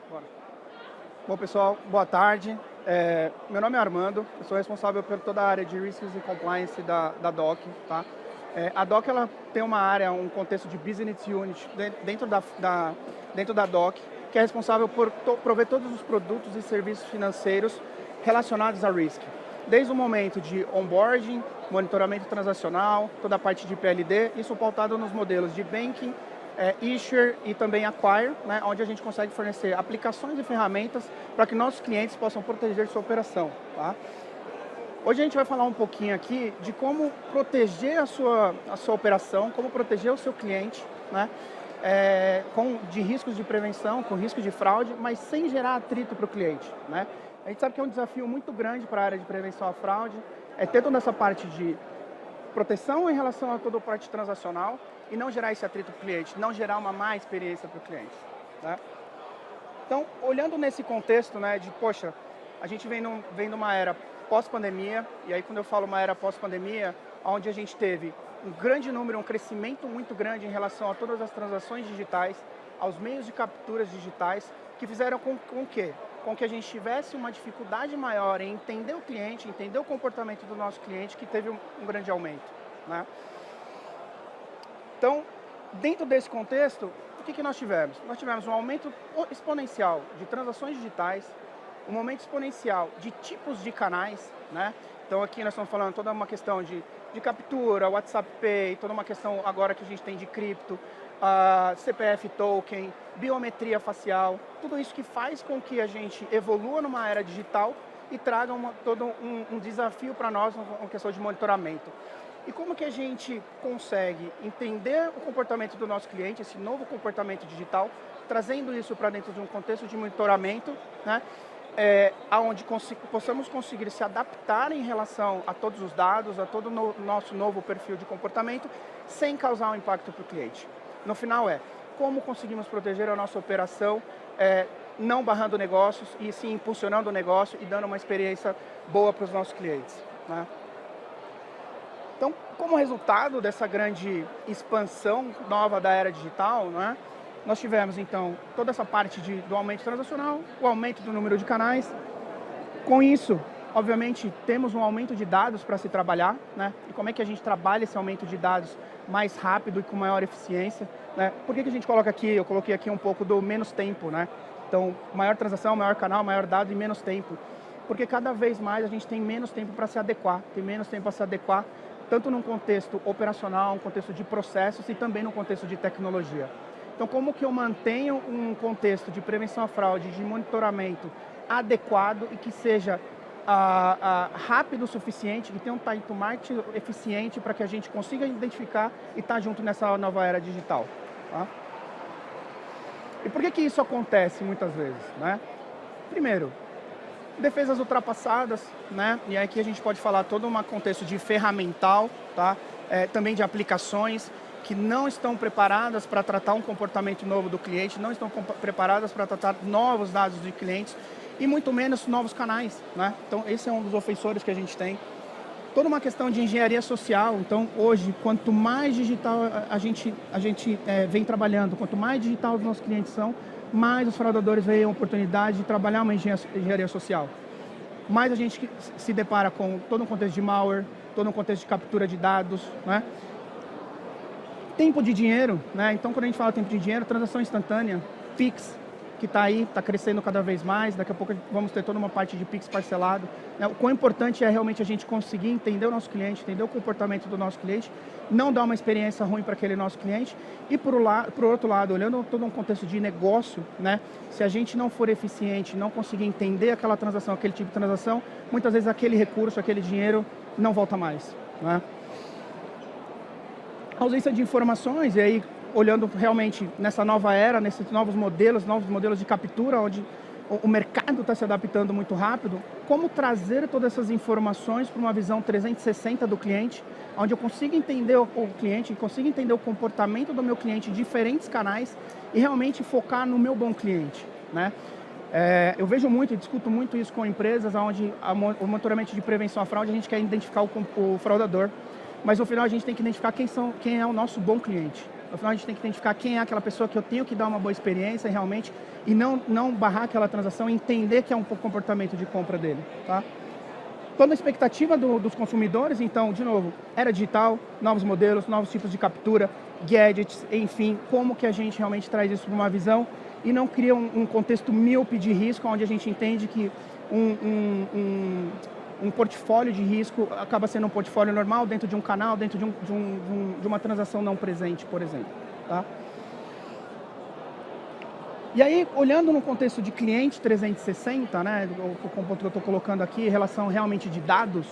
Bora. Bom, pessoal, boa tarde. Meu nome é Armando, eu sou responsável por toda a área de Risks e Compliance da DOC. Tá? A DOC ela tem uma área, um contexto de Business Unit dentro da DOC, que é responsável por prover todos os produtos e serviços financeiros relacionados a Risk. Desde o momento de onboarding, monitoramento transacional, toda a parte de PLD, isso pautado nos modelos de Banking, Issuer e também Acquire, né, onde a gente consegue fornecer aplicações e ferramentas para que nossos clientes possam proteger sua operação. Tá? Hoje a gente vai falar um pouquinho aqui de como proteger a sua operação, como proteger o seu cliente, né, de riscos de prevenção, com risco de fraude, mas sem gerar atrito para o cliente. Né? A gente sabe que é um desafio muito grande para a área de prevenção à fraude, ter toda essa parte de proteção em relação a toda a parte transacional e não gerar esse atrito para o cliente, não gerar uma má experiência para o cliente. Né? Então, olhando nesse contexto, né, de, poxa, a gente vem numa era pós-pandemia, e aí quando eu falo uma era pós-pandemia, onde a gente teve um grande número, um crescimento muito grande em relação a todas as transações digitais, aos meios de capturas digitais, que fizeram com quê? Com que a gente tivesse uma dificuldade maior em entender o cliente, entender o comportamento do nosso cliente, que teve um grande aumento. Né? Então, dentro desse contexto, o que nós tivemos? Nós tivemos um aumento exponencial de transações digitais, um aumento exponencial de tipos de canais, né? Então aqui nós estamos falando toda uma questão de captura, WhatsApp Pay, toda uma questão agora que a gente tem de cripto, CPF token, biometria facial, tudo isso que faz com que a gente evolua numa era digital e traga todo um desafio para nós uma questão de monitoramento. E como que a gente consegue entender o comportamento do nosso cliente, esse novo comportamento digital, trazendo isso para dentro de um contexto de monitoramento, né, onde possamos conseguir se adaptar em relação a todos os dados, a todo o nosso novo perfil de comportamento, sem causar um impacto para o cliente. No final como conseguimos proteger a nossa operação, não barrando negócios e sim impulsionando o negócio e dando uma experiência boa para os nossos clientes. Né? Então, como resultado dessa grande expansão nova da era digital, né, nós tivemos, então, toda essa parte do aumento transacional, o aumento do número de canais. Com isso, obviamente, temos um aumento de dados para se trabalhar, né, e como é que a gente trabalha esse aumento de dados mais rápido e com maior eficiência. Né? Por que a gente coloca aqui, eu coloquei aqui um pouco do menos tempo, né? Então, maior transação, maior canal, maior dado e menos tempo. Porque cada vez mais a gente tem menos tempo para se adequar, tanto num contexto operacional, um contexto de processos e também no contexto de tecnologia. Então, como que eu mantenho um contexto de prevenção à fraude, de monitoramento adequado e que seja rápido o suficiente, que tenha um time to market eficiente para que a gente consiga identificar e estar junto nessa nova era digital. Tá? E por que isso acontece muitas vezes? Né? Primeiro, defesas ultrapassadas, né? E aqui a gente pode falar todo um contexto de ferramental, tá? Também de aplicações que não estão preparadas para tratar um comportamento novo do cliente, não estão preparadas para tratar novos dados de clientes e muito menos novos canais. Né? Então esse é um dos ofensores que a gente tem. Toda uma questão de engenharia social. Então hoje, quanto mais digital a gente vem trabalhando, quanto mais digital os nossos clientes são, mais os fraudadores veem a oportunidade de trabalhar uma engenharia social. Mais a gente se depara com todo um contexto de malware, todo um contexto de captura de dados. Né? Tempo de dinheiro, né? Então quando a gente fala tempo de dinheiro, transação instantânea, Pix, que está aí, está crescendo cada vez mais, daqui a pouco vamos ter toda uma parte de Pix parcelado. Né? O quão importante é realmente a gente conseguir entender o nosso cliente, entender o comportamento do nosso cliente, não dar uma experiência ruim para aquele nosso cliente. E por outro lado, olhando todo um contexto de negócio, né? Se a gente não for eficiente, não conseguir entender aquela transação, aquele tipo de transação, muitas vezes aquele recurso, aquele dinheiro não volta mais. Né? A ausência de informações, e aí olhando realmente nessa nova era, nesses novos modelos de captura, onde o mercado está se adaptando muito rápido, como trazer todas essas informações para uma visão 360 do cliente, onde eu consiga entender o cliente, consiga entender o comportamento do meu cliente em diferentes canais e realmente focar no meu bom cliente. Né? Eu vejo muito e discuto muito isso com empresas, onde o monitoramento de prevenção à fraude, a gente quer identificar o fraudador, mas no final a gente tem que identificar quem é o nosso bom cliente. Afinal, a gente tem que identificar quem é aquela pessoa que eu tenho que dar uma boa experiência realmente e não barrar aquela transação e entender que é um comportamento de compra dele, tá? Toda a expectativa dos consumidores, então, de novo, era digital, novos modelos, novos tipos de captura, gadgets, enfim, como que a gente realmente traz isso para uma visão e não cria um contexto míope de risco, onde a gente entende que um portfólio de risco acaba sendo um portfólio normal dentro de um canal, dentro de uma transação não presente, por exemplo, tá? E aí, olhando no contexto de cliente 360, né, o ponto que eu estou colocando aqui, em relação realmente de dados,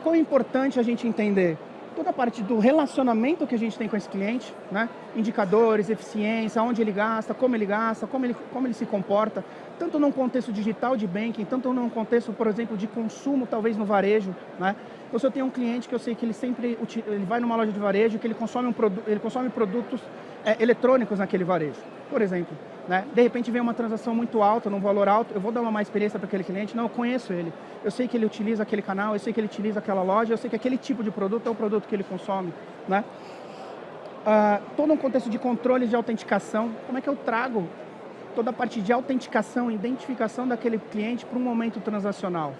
quão é importante a gente entender toda a parte do relacionamento que a gente tem com esse cliente, né? Indicadores, eficiência, onde ele gasta, como ele se comporta, tanto num contexto digital de banking, tanto num contexto, por exemplo, de consumo, talvez no varejo, né? Então, se eu tenho um cliente que eu sei que ele vai numa loja de varejo, que ele consome produtos eletrônicos naquele varejo, por exemplo, né? De repente vem uma transação muito alta, num valor alto, eu vou dar uma má experiência para aquele cliente? Não, eu conheço ele, eu sei que ele utiliza aquele canal, eu sei que ele utiliza aquela loja, eu sei que aquele tipo de produto é o produto que ele consome, né? Todo um contexto de controle de autenticação, como é que eu trago toda a parte de autenticação, identificação daquele cliente para um momento transacional?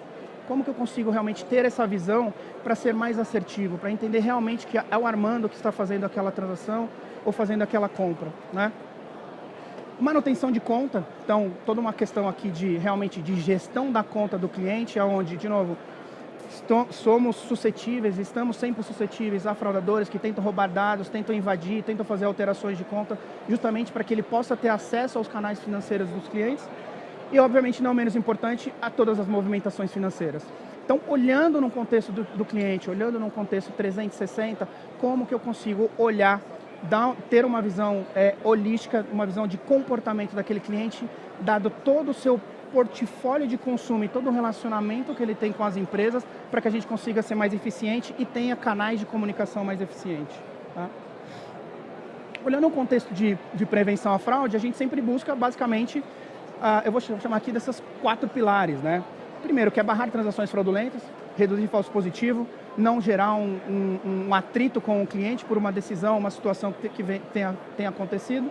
Como que eu consigo realmente ter essa visão para ser mais assertivo, para entender realmente que é o Armando que está fazendo aquela transação ou fazendo aquela compra, né? Manutenção de conta, então toda uma questão aqui de realmente de gestão da conta do cliente, onde, de novo, estamos sempre suscetíveis a fraudadores que tentam roubar dados, tentam invadir, tentam fazer alterações de conta, justamente para que ele possa ter acesso aos canais financeiros dos clientes e, obviamente, não menos importante, a todas as movimentações financeiras. Então, olhando no contexto do cliente, olhando no contexto 360, como que eu consigo olhar, ter uma visão holística, uma visão de comportamento daquele cliente, dado todo o seu portfólio de consumo e todo o relacionamento que ele tem com as empresas, para que a gente consiga ser mais eficiente e tenha canais de comunicação mais eficientes, tá? Olhando o contexto de prevenção à fraude, a gente sempre busca, basicamente, eu vou chamar aqui dessas 4 pilares, né? Primeiro, que é barrar transações fraudulentas, reduzir falso positivo, não gerar um atrito com o cliente por uma decisão, uma situação que tenha acontecido.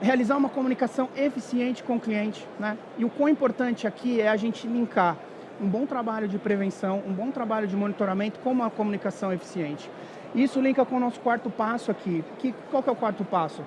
Realizar uma comunicação eficiente com o cliente, né? E o quão importante aqui é a gente linkar um bom trabalho de prevenção, um bom trabalho de monitoramento com uma comunicação eficiente. Isso linka com o nosso 4º passo aqui. Qual que é o 4º passo?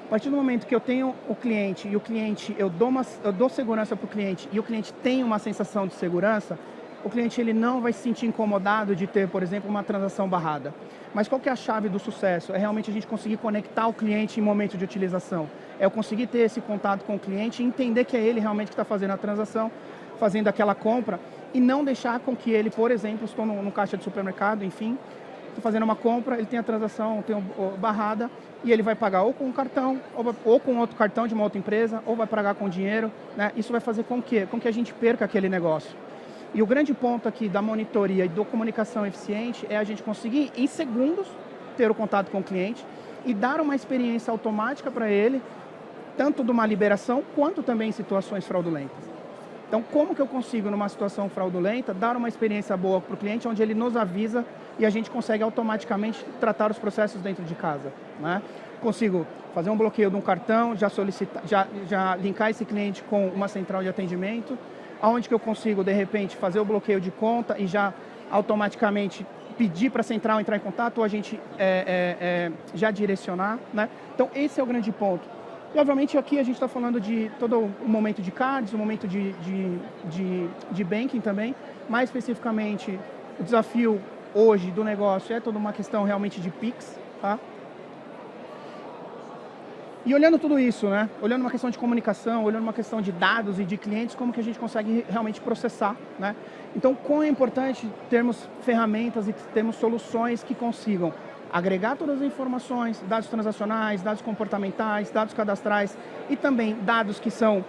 A partir do momento que eu tenho o cliente e o cliente, eu dou segurança para o cliente e o cliente tem uma sensação de segurança, o cliente ele não vai se sentir incomodado de ter, por exemplo, uma transação barrada. Mas qual que é a chave do sucesso? É realmente a gente conseguir conectar o cliente em momento de utilização. É eu conseguir ter esse contato com o cliente e entender que é ele realmente que está fazendo a transação, fazendo aquela compra e não deixar com que ele, por exemplo, estou no caixa de supermercado, enfim, estou fazendo uma compra, ele tem a transação, tem barrada e ele vai pagar ou com um cartão ou com outro cartão de uma outra empresa ou vai pagar com dinheiro, né? Isso vai fazer com que a gente perca aquele negócio. E o grande ponto aqui da monitoria e da comunicação eficiente é a gente conseguir, em segundos, ter o contato com o cliente e dar uma experiência automática para ele, tanto de uma liberação, quanto também em situações fraudulentas. Então, como que eu consigo, numa situação fraudulenta, dar uma experiência boa para o cliente, onde ele nos avisa e a gente consegue automaticamente tratar os processos dentro de casa, né? Consigo fazer um bloqueio de um cartão, já linkar esse cliente com uma central de atendimento, aonde que eu consigo, de repente, fazer o bloqueio de conta e já automaticamente pedir para a central entrar em contato ou a gente já direcionar, né? Então, esse é o grande ponto. E, obviamente, aqui a gente está falando de todo o momento de cards, o momento de banking também. Mais especificamente, o desafio hoje do negócio é toda uma questão realmente de Pix, tá? E olhando tudo isso, né? Olhando uma questão de comunicação, olhando uma questão de dados e de clientes, como que a gente consegue realmente processar, né? Então, como é importante termos ferramentas e termos soluções que consigam agregar todas as informações, dados transacionais, dados comportamentais, dados cadastrais e também dados que são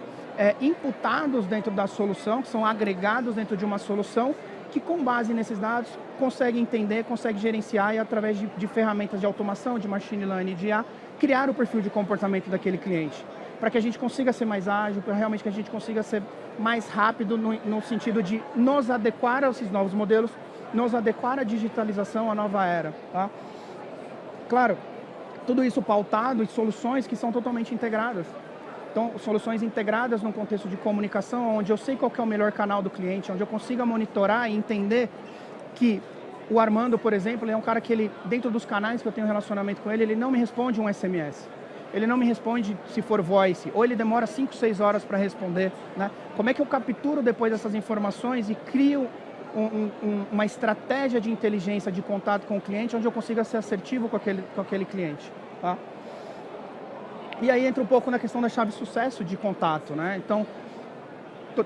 imputados dentro da solução, que são agregados dentro de uma solução, que com base nesses dados consegue entender, consegue gerenciar e através de ferramentas de automação, de machine learning, de IA, criar o perfil de comportamento daquele cliente, para que a gente consiga ser mais ágil, para realmente que a gente consiga ser mais rápido no sentido de nos adequar a esses novos modelos, nos adequar à digitalização, à nova era, tá? Claro, tudo isso pautado em soluções que são totalmente integradas. Então, soluções integradas num contexto de comunicação, onde eu sei qual que é o melhor canal do cliente, onde eu consiga monitorar e entender que o Armando, por exemplo, ele é um cara que ele, dentro dos canais que eu tenho relacionamento com ele, ele não me responde um SMS. Ele não me responde se for voice, ou ele demora 5, 6 horas para responder, né? Como é que eu capturo depois essas informações e crio uma estratégia de inteligência de contato com o cliente, onde eu consiga ser assertivo com aquele cliente, tá? E aí entra um pouco na questão da chave sucesso de contato, né? Então,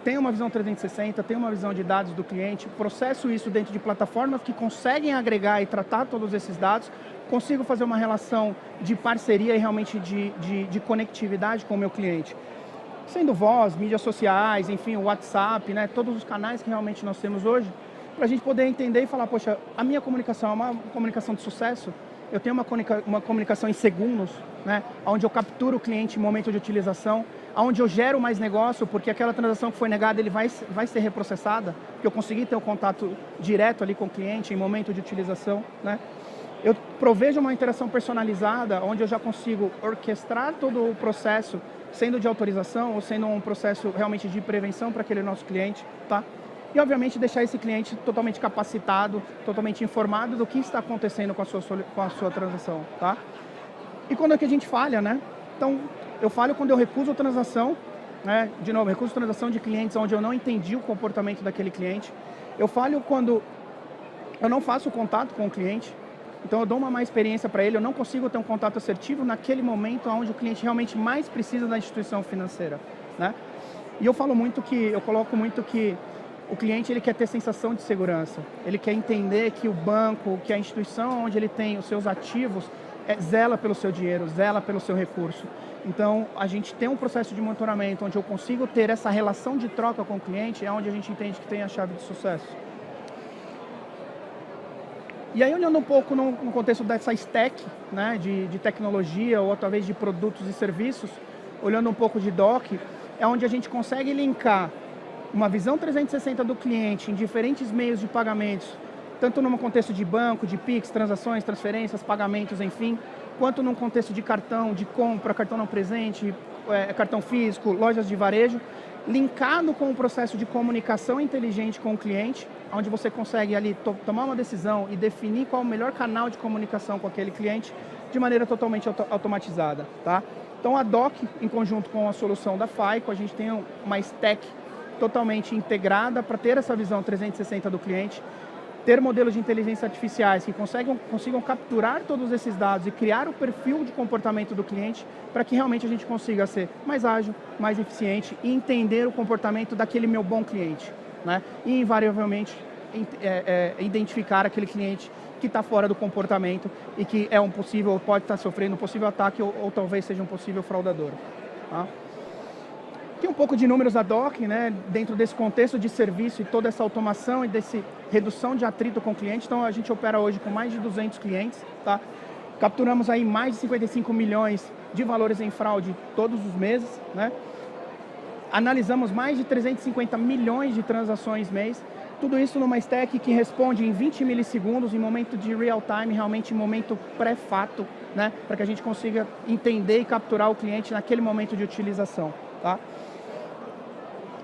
tem uma visão 360, tem uma visão de dados do cliente, processo isso dentro de plataformas que conseguem agregar e tratar todos esses dados, consigo fazer uma relação de parceria e realmente de conectividade com o meu cliente. Sendo voz, mídias sociais, enfim, o WhatsApp, né? Todos os canais que realmente nós temos hoje, para a gente poder entender e falar, poxa, a minha comunicação é uma comunicação de sucesso, eu tenho uma comunicação em segundos, né? Onde eu capturo o cliente em momento de utilização, onde eu gero mais negócio, porque aquela transação que foi negada, ele vai ser reprocessada, porque eu consegui ter um contato direto ali com o cliente em momento de utilização, né? Eu provejo uma interação personalizada, onde eu já consigo orquestrar todo o processo, sendo de autorização ou sendo um processo realmente de prevenção para aquele nosso cliente, tá? E, obviamente, deixar esse cliente totalmente capacitado, totalmente informado do que está acontecendo com a sua transação, tá? E quando é que a gente falha, né? Então, eu falho quando eu recuso a transação, né? De novo, recuso a transação de clientes onde eu não entendi o comportamento daquele cliente. Eu falho quando eu não faço contato com o cliente. Então, eu dou uma má experiência para ele, eu não consigo ter um contato assertivo naquele momento onde o cliente realmente mais precisa da instituição financeira, né? E eu coloco muito que o cliente, ele quer ter sensação de segurança, ele quer entender que o banco, que a instituição onde ele tem os seus ativos, zela pelo seu dinheiro, zela pelo seu recurso. Então, a gente tem um processo de monitoramento onde eu consigo ter essa relação de troca com o cliente, é onde a gente entende que tem a chave de sucesso. E aí, olhando um pouco no contexto dessa stack, né, de tecnologia ou talvez de produtos e serviços, olhando um pouco de DOC, é onde a gente consegue linkar uma visão 360 do cliente em diferentes meios de pagamentos, tanto num contexto de banco, de Pix, transações, transferências, pagamentos, enfim, quanto num contexto de cartão, de compra, cartão não presente, cartão físico, lojas de varejo, linkado com o processo de comunicação inteligente com o cliente, onde você consegue ali tomar uma decisão e definir qual é o melhor canal de comunicação com aquele cliente de maneira totalmente automatizada, tá? Então, a DOC, em conjunto com a solução da FICO, a gente tem uma stack totalmente integrada para ter essa visão 360 do cliente, ter modelos de inteligência artificiais que consigam capturar todos esses dados e criar o perfil de comportamento do cliente para que realmente a gente consiga ser mais ágil, mais eficiente e entender o comportamento daquele meu bom cliente, né? E, invariavelmente, identificar aquele cliente que está fora do comportamento e que pode estar sofrendo um possível ataque ou talvez seja um possível fraudador, tá? Aqui um pouco de números da DOC, né, dentro desse contexto de serviço e toda essa automação e dessa redução de atrito com o cliente. Então, a gente opera hoje com mais de 200 clientes, tá? Capturamos aí mais de 55 milhões de valores em fraude todos os meses, né? Analisamos mais de 350 milhões de transações mês. Tudo isso numa stack que responde em 20 milissegundos, em momento de real time, realmente em momento pré-fato, né? Para que a gente consiga entender e capturar o cliente naquele momento de utilização, tá?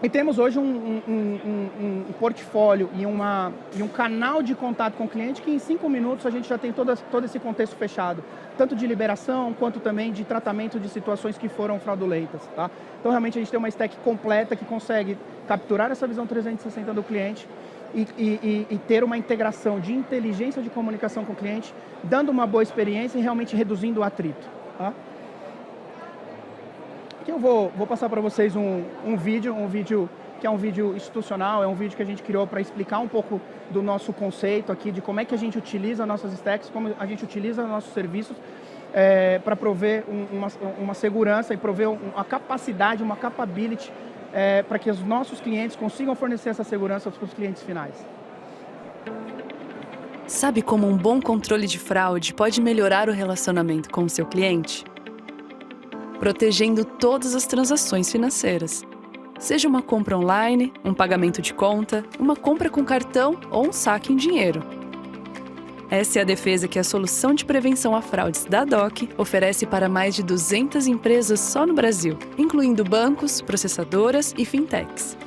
E temos hoje um portfólio e um canal de contato com o cliente que em 5 minutos a gente já tem todo esse contexto fechado, tanto de liberação quanto também de tratamento de situações que foram fraudulentas, tá? Então, realmente, a gente tem uma stack completa que consegue capturar essa visão 360 do cliente e ter uma integração de inteligência de comunicação com o cliente, dando uma boa experiência e realmente reduzindo o atrito, tá? Aqui eu vou passar para vocês um vídeo que é um vídeo institucional, é um vídeo que a gente criou para explicar um pouco do nosso conceito aqui, de como é que a gente utiliza nossas stacks, como a gente utiliza nossos serviços para prover uma segurança e prover uma capacidade, uma capability para que os nossos clientes consigam fornecer essa segurança para os clientes finais. Sabe como um bom controle de fraude pode melhorar o relacionamento com o seu cliente? Protegendo todas as transações financeiras. Seja uma compra online, um pagamento de conta, uma compra com cartão ou um saque em dinheiro. Essa é a defesa que a solução de prevenção a fraudes da DOC oferece para mais de 200 empresas só no Brasil, incluindo bancos, processadoras e fintechs.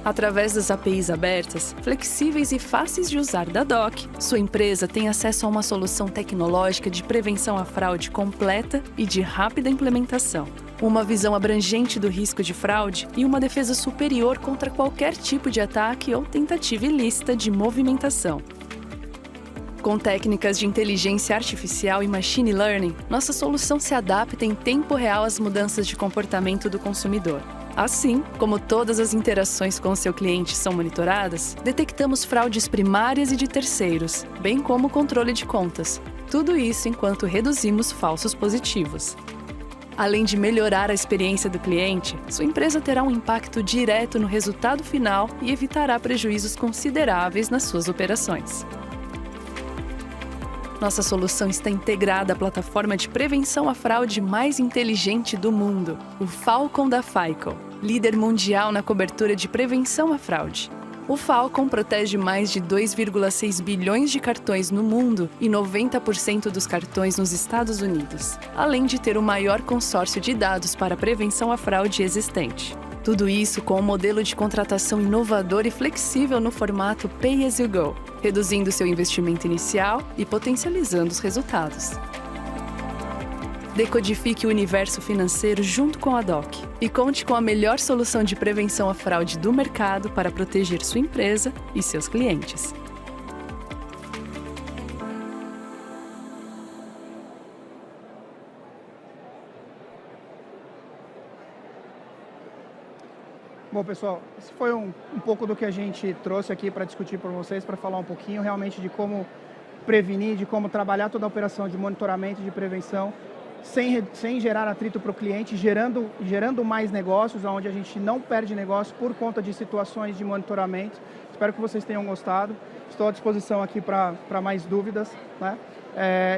Através das APIs abertas, flexíveis e fáceis de usar da DOC, sua empresa tem acesso a uma solução tecnológica de prevenção à fraude completa e de rápida implementação. Uma visão abrangente do risco de fraude e uma defesa superior contra qualquer tipo de ataque ou tentativa ilícita de movimentação. Com técnicas de inteligência artificial e machine learning, nossa solução se adapta em tempo real às mudanças de comportamento do consumidor. Assim, como todas as interações com o seu cliente são monitoradas, detectamos fraudes primárias e de terceiros, bem como o controle de contas. Tudo isso enquanto reduzimos falsos positivos. Além de melhorar a experiência do cliente, sua empresa terá um impacto direto no resultado final e evitará prejuízos consideráveis nas suas operações. Nossa solução está integrada à plataforma de prevenção à fraude mais inteligente do mundo, o Falcon da FICO, líder mundial na cobertura de prevenção à fraude. O Falcon protege mais de 2,6 bilhões de cartões no mundo e 90% dos cartões nos Estados Unidos, além de ter o maior consórcio de dados para prevenção à fraude existente. Tudo isso com um modelo de contratação inovador e flexível no formato Pay as you go, reduzindo seu investimento inicial e potencializando os resultados. Decodifique o universo financeiro junto com a DOC e conte com a melhor solução de prevenção à fraude do mercado para proteger sua empresa e seus clientes. Bom, pessoal, esse foi um pouco do que a gente trouxe aqui para discutir com vocês, para falar um pouquinho realmente de como prevenir, de como trabalhar toda a operação de monitoramento e de prevenção sem gerar atrito para o cliente, gerando mais negócios, onde a gente não perde negócio por conta de situações de monitoramento. Espero que vocês tenham gostado. Estou à disposição aqui para mais dúvidas, né?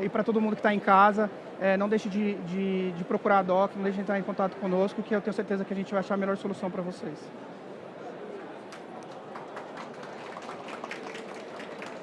E para todo mundo que está em casa, não deixe de procurar a DOC, não deixe de entrar em contato conosco, que eu tenho certeza que a gente vai achar a melhor solução para vocês.